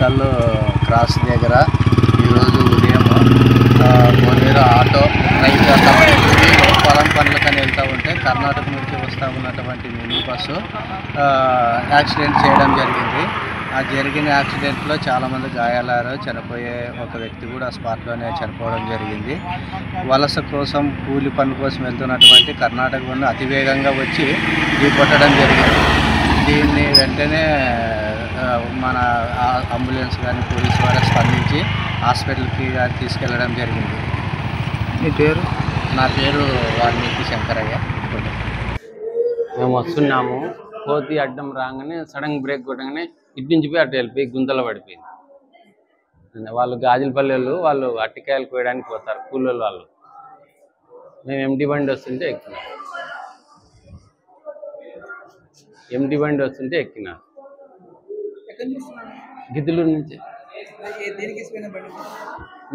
Guntakal cross దగ్గర ఈరోజు ఉదయం బొలేరో ఆటో రైతు పొలం పనులకని వెళ్తూ ఉంటే కర్ణాటక నుంచి వస్తూ ఉన్నటువంటి మినీ బస్సు యాక్సిడెంట్ చేయడం జరిగింది. ఆ జరిగిన యాక్సిడెంట్లో చాలామంది గాయాలయ్యారు. చనిపోయే ఒక వ్యక్తి కూడా స్పాట్లోనే చనిపోవడం జరిగింది. వలస కోసం కూలి పని కోసం వెళ్తున్నటువంటి కర్ణాటక బండి అతివేగంగా వచ్చి ఢీకొట్టడం జరిగింది. దీన్ని వెంటనే మన అంబులెన్స్ కానీ పోలీసు వారు స్పందించి హాస్పిటల్కి తీసుకెళ్ళడం జరిగింది. మీ పేరు? నా పేరు వాల్మీకి శంకరయ్య. మేము వస్తున్నాము, కోతి అడ్డం రాగానే సడన్ బ్రేక్ కొట్టగానే ఇటు నుంచి పోయి అటు వెళ్ళిపోయి గుంతలో పడిపోయింది. వాళ్ళు గాజులపల్లి వాళ్ళు అట్టికాయలు కోయడానికి పోతారు కూలోళ్ళు వాళ్ళు. మేము ఎంటీ బండి వస్తుంటే ఎక్కినా గిద్దలూరు నుంచి.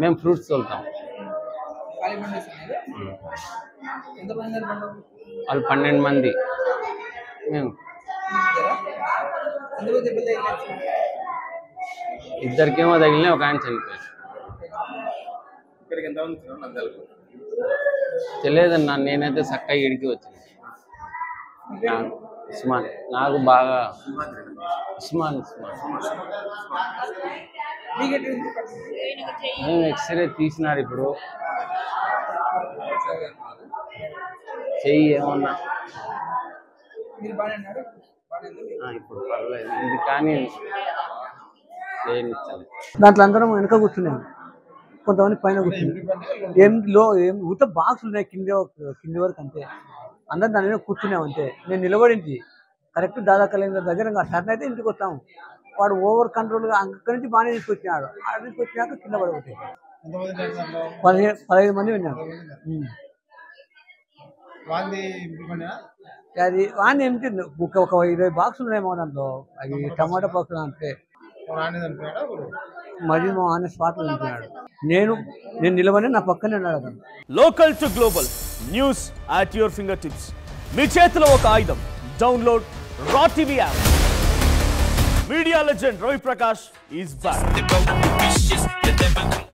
మేము ఫ్రూట్స్ తోలుతాం. వాళ్ళు 12 మంది. మేము ఇద్దరికేమో తగిలినా, ఒక ఆయన చనిపోయాడు. తెలియదన్నా, నేనైతే చక్కగా ఇడికి వచ్చింది. ఉస్మాన్ నాకు బాగా ఉస్మాన్ మేము ఎక్స్రే తీసినారు. ఇప్పుడు చెయ్యి ఏమన్నా ఇప్పుడు పర్లేదు, ఇది కానీ దాంట్లో అందరం వెనక కూర్చున్నాము, కొంతమంది పైన కూర్చున్నాం. ఏం ఊత బాక్స్ ఉన్నాయి కింది వరకు అంతే. అందరం దాని మీద కూర్చున్నాం అంతే. నేను నిలబడింది కరెక్ట్ దాదాపు దగ్గర టర్న్ అయితే ఇంటికి వస్తాము. వాడు ఓవర్ కంట్రోల్గా అక్కడి నుంచి బాగానే తీసుకొచ్చినాడు. అక్కడ తీసుకొచ్చినాక కింద పడిపోతాయి. 15 మంది విన్నాడు. అది వాడిని ఏమిటి ఒక 20 బాక్సులు ఉన్నాయేమో దాంట్లో. అవి టమాటా బాక్సులు అంతే. మరి మా ఆయన స్పాట్లో నిలిపినాడు. నేను నిలబడి నా పక్కనే ఉన్నాడు అతను. Local to global news at your finger tips. మీ చేతిలో ఒక ఆయుధం. Download R TV app. Media legend Ravi Prakash is back.